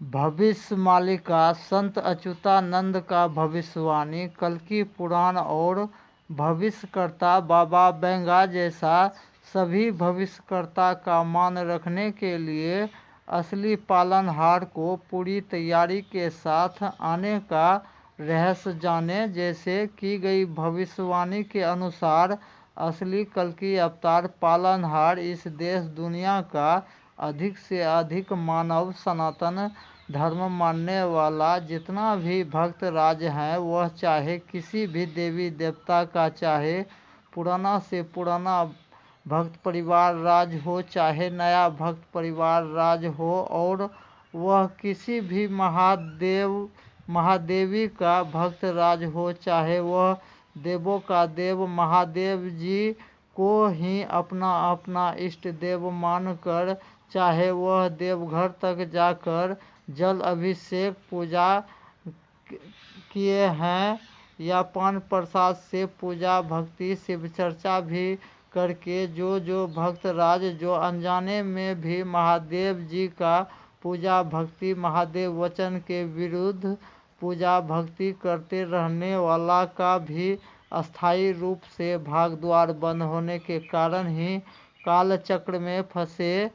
भविष्य मालिका संत अच्युतानंद का भविष्यवाणी, कल्कि पुराण और भविष्यकर्ता बाबा बेंगा जैसा सभी भविष्यकर्ता का मान रखने के लिए असली पालनहार को पूरी तैयारी के साथ आने का रहस्य जाने। जैसे की गई भविष्यवाणी के अनुसार असली कल्कि अवतार पालनहार इस देश दुनिया का अधिक से अधिक मानव सनातन धर्म मानने वाला जितना भी भक्त राज है, वह चाहे किसी भी देवी देवता का, चाहे पुराना से पुराना भक्त परिवार राज हो, चाहे नया भक्त परिवार राज हो, और वह किसी भी महादेवी का भक्त राज हो, चाहे वह देवों का देव महादेव जी को ही अपना अपना इष्ट देव मानकर, चाहे वह देवघर तक जाकर जल अभिषेक पूजा किए हैं या पान प्रसाद से पूजा भक्ति शिव चर्चा भी करके जो भक्त राज जो अनजाने में भी महादेव जी का पूजा भक्ति महादेव वचन के विरुद्ध पूजा भक्ति करते रहने वाला का भी अस्थायी रूप से भाग द्वार बंद होने के कारण ही काल चक्र में फंसे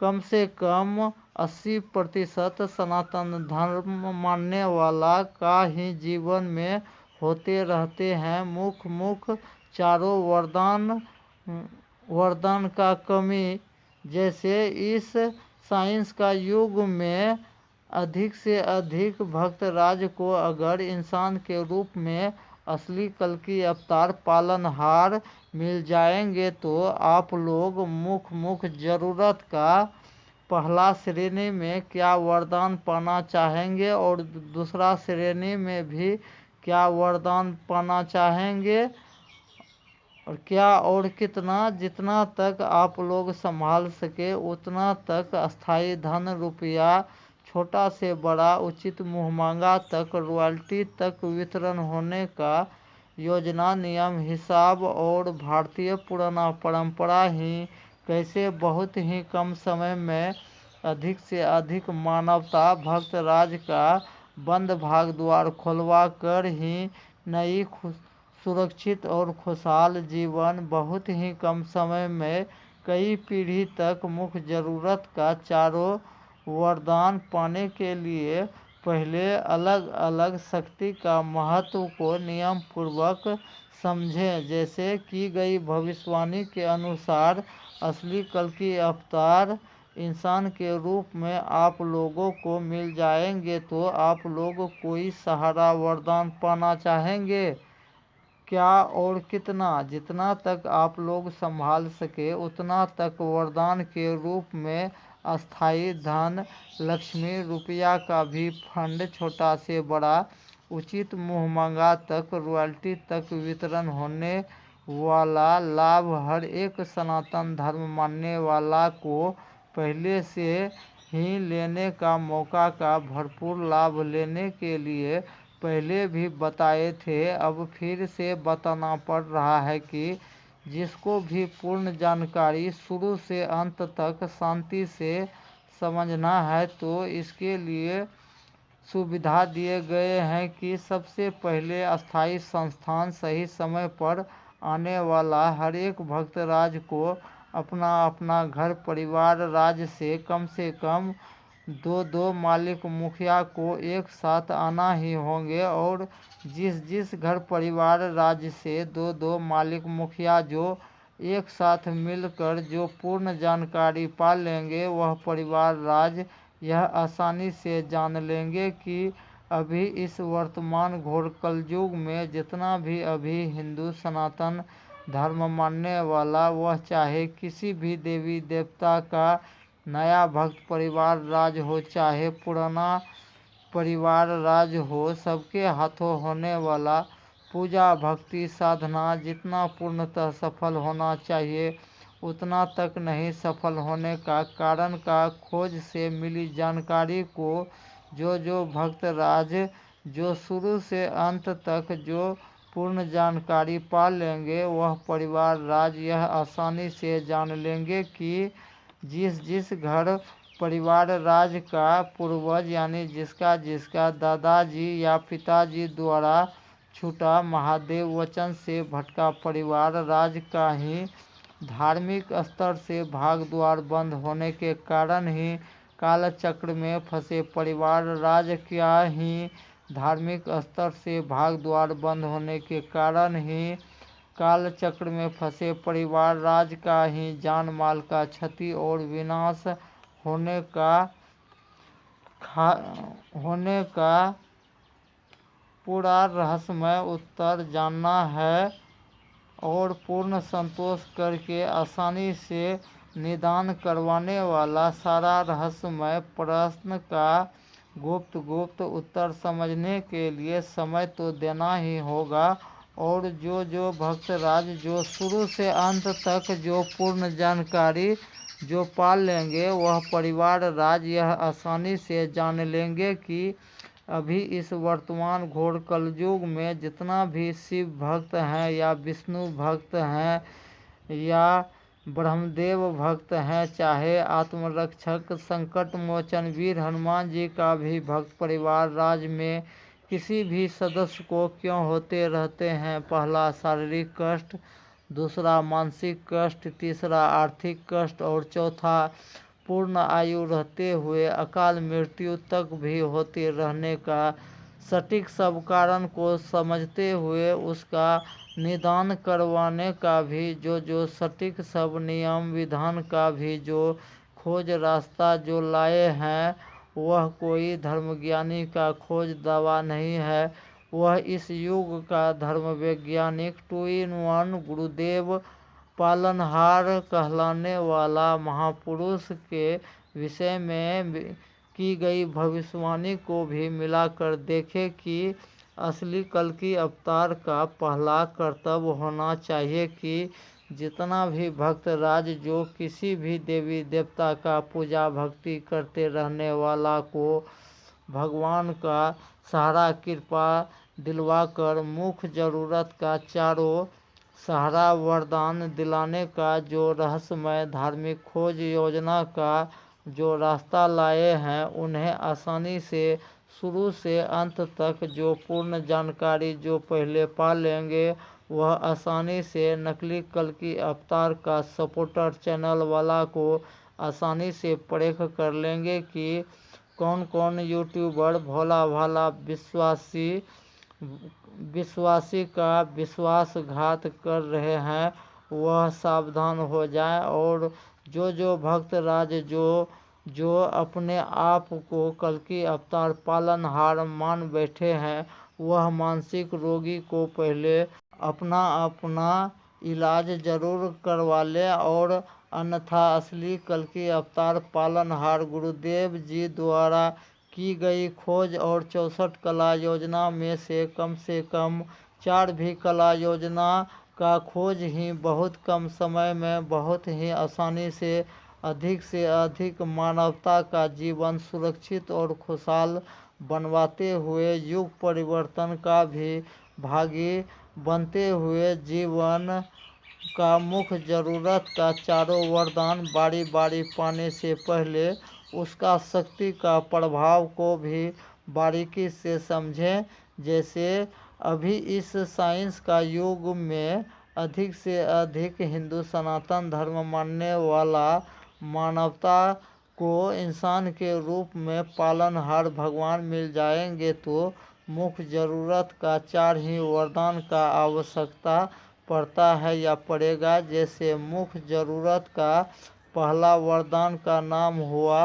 कम से कम 80% सनातन धर्म मानने वाला का ही जीवन में होते रहते हैं मुख चारों वरदान का कमी। जैसे इस साइंस का युग में अधिक से अधिक भक्त राज को अगर इंसान के रूप में असली कल्कि अवतार पालनहार मिल जाएंगे तो आप लोग मुख जरूरत का पहला श्रेणी में क्या वरदान पाना चाहेंगे और दूसरा श्रेणी में भी क्या वरदान पाना चाहेंगे, और क्या और कितना, जितना तक आप लोग संभाल सके उतना तक अस्थाई धन रुपया, छोटा से बड़ा, उचित मुँह मांगा तक, रॉयल्टी तक वितरण होने का योजना नियम हिसाब और भारतीय पुराना परंपरा ही कैसे बहुत ही कम समय में अधिक से अधिक मानवता भक्त राज का बंद भाग द्वार खोलवा कर ही नई सुरक्षित और खुशहाल जीवन बहुत ही कम समय में कई पीढ़ी तक मुख्य जरूरत का चारों वरदान पाने के लिए पहले अलग अलग शक्ति का महत्व को नियम पूर्वक समझें। जैसे की गई भविष्यवाणी के अनुसार असली कल्कि अवतार इंसान के रूप में आप लोगों को मिल जाएंगे तो आप लोग कोई सहारा वरदान पाना चाहेंगे, क्या और कितना, जितना तक आप लोग संभाल सके उतना तक वरदान के रूप में अस्थाई धन लक्ष्मी रुपया का भी फंड, छोटा से बड़ा, उचित मुँह मांगा तक, रॉयल्टी तक वितरण होने वाला लाभ हर एक सनातन धर्म मानने वाला को पहले से ही लेने का मौका का भरपूर लाभ लेने के लिए पहले भी बताए थे। अब फिर से बताना पड़ रहा है कि जिसको भी पूर्ण जानकारी शुरू से अंत तक शांति से समझना है तो इसके लिए सुविधा दिए गए हैं कि सबसे पहले अस्थाई संस्थान सही समय पर आने वाला हर एक भक्त राज को अपना अपना घर परिवार राज से कम दो मालिक मुखिया को एक साथ आना ही होंगे, और जिस घर परिवार राज्य से दो मालिक मुखिया जो एक साथ मिलकर जो पूर्ण जानकारी पा लेंगे वह परिवार राज यह आसानी से जान लेंगे कि अभी इस वर्तमान घोर कलयुग में जितना भी अभी हिंदू सनातन धर्म मानने वाला वह चाहे किसी भी देवी देवता का नया भक्त परिवार राज हो चाहे पुराना परिवार राज हो, सबके हाथों होने वाला पूजा भक्ति साधना जितना पूर्णतः सफल होना चाहिए उतना तक नहीं सफल होने का कारण का खोज से मिली जानकारी को जो भक्त राज जो शुरू से अंत तक जो पूर्ण जानकारी पा लेंगे वह परिवार राज यह आसानी से जान लेंगे कि जिस घर परिवार राज का पूर्वज यानी जिसका जिसका दादाजी या पिताजी द्वारा छूटा महादेव वचन से भटका परिवार राज का ही धार्मिक स्तर से भाग द्वार बंद होने के कारण ही कालचक्र में फंसे परिवार राज क्या ही धार्मिक स्तर से भाग द्वार बंद होने के कारण ही कालचक्र में फंसे परिवार राज का ही जान माल का क्षति और विनाश होने का पूरा रहस्यमय उत्तर जानना है और पूर्ण संतोष करके आसानी से निदान करवाने वाला सारा रहस्यमय प्रश्न का गुप्त उत्तर समझने के लिए समय तो देना ही होगा। और जो भक्त राज जो शुरू से अंत तक जो पूर्ण जानकारी जो पाल लेंगे वह परिवार राज यह आसानी से जान लेंगे कि अभी इस वर्तमान घोर कलयुग में जितना भी शिव भक्त हैं या विष्णु भक्त हैं या ब्रह्मदेव भक्त हैं, चाहे आत्मरक्षक संकट मोचन वीर हनुमान जी का भी भक्त परिवार राज में किसी भी सदस्य को क्यों होते रहते हैं। पहला शारीरिक कष्ट, दूसरा मानसिक कष्ट, तीसरा आर्थिक कष्ट और चौथा पूर्ण आयु रहते हुए अकाल मृत्यु तक भी होते रहने का सटीक सब कारण को समझते हुए उसका निदान करवाने का भी जो सटीक सब नियम विधान का भी जो खोज रास्ता जो लाए हैं वह कोई धर्मज्ञानी का खोज दवा नहीं है। वह इस युग का धर्म वैज्ञानिक 2-in-1 गुरुदेव पालनहार कहलाने वाला महापुरुष के विषय में की गई भविष्यवाणी को भी मिलाकर देखे कि असली कल्कि अवतार का पहला कर्तव्य होना चाहिए कि जितना भी भक्त राज जो किसी भी देवी देवता का पूजा भक्ति करते रहने वाला को भगवान का सहारा कृपा दिलवाकर मुख्य जरूरत का चारों सहारा वरदान दिलाने का जो रहस्यमय धार्मिक खोज योजना का जो रास्ता लाए हैं उन्हें आसानी से शुरू से अंत तक जो पूर्ण जानकारी जो पहले पा लेंगे वह आसानी से नकली कल्कि अवतार का सपोर्टर चैनल वाला को आसानी से परख कर लेंगे कि कौन कौन यूट्यूबर भोला भाला विश्वासी का विश्वासघात कर रहे हैं वह सावधान हो जाए। और जो भक्त राज जो अपने आप को कल्कि अवतार पालनहार मान बैठे हैं वह मानसिक रोगी को पहले अपना इलाज जरूर करवा ले और अन्यथा असली कल्कि अवतार पालनहार गुरुदेव जी द्वारा की गई खोज और 64 कला योजना में से कम 4 भी कला योजना का खोज ही बहुत कम समय में बहुत ही आसानी से अधिक मानवता का जीवन सुरक्षित और खुशहाल बनवाते हुए युग परिवर्तन का भी भागी बनते हुए जीवन का मुख्य जरूरत का चारों वरदान बारी बारी पाने से पहले उसका शक्ति का प्रभाव को भी बारीकी से समझें। जैसे अभी इस साइंस का युग में अधिक से अधिक हिंदू सनातन धर्म मानने वाला मानवता को इंसान के रूप में पालनहार भगवान मिल जाएंगे तो मुख्य जरूरत का 4 ही वरदान का आवश्यकता पड़ता है या पड़ेगा। जैसे मुख्य जरूरत का पहला वरदान का नाम हुआ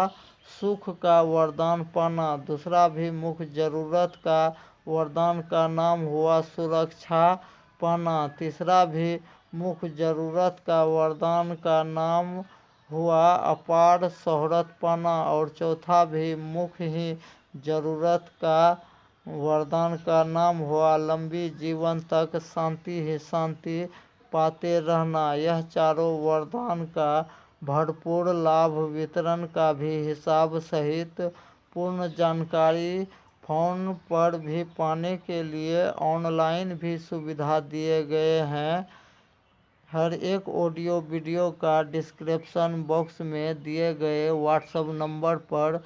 सुख का वरदान पाना, दूसरा भी मुख्य जरूरत का वरदान का नाम हुआ सुरक्षा पाना, तीसरा भी मुख्य जरूरत का वरदान का नाम हुआ अपार शोहरत पाना और चौथा भी मुख्य ही जरूरत का वरदान का नाम हुआ लंबी जीवन तक शांति ही शांति पाते रहना। यह चारों वरदान का भरपूर लाभ वितरण का भी हिसाब सहित पूर्ण जानकारी फोन पर भी पाने के लिए ऑनलाइन भी सुविधा दिए गए हैं। हर एक ऑडियो वीडियो का डिस्क्रिप्शन बॉक्स में दिए गए व्हाट्सएप नंबर पर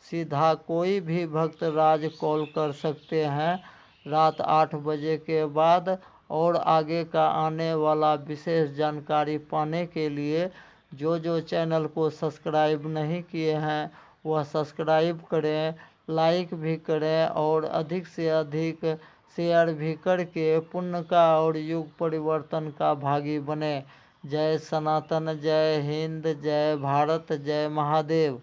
सीधा कोई भी भक्त राज कॉल कर सकते हैं रात 8 बजे के बाद। और आगे का आने वाला विशेष जानकारी पाने के लिए जो चैनल को सब्सक्राइब नहीं किए हैं वह सब्सक्राइब करें, लाइक भी करें और अधिक से अधिक शेयर भी करके पुण्य का और युग परिवर्तन का भागी बने। जय सनातन, जय हिंद, जय भारत, जय महादेव।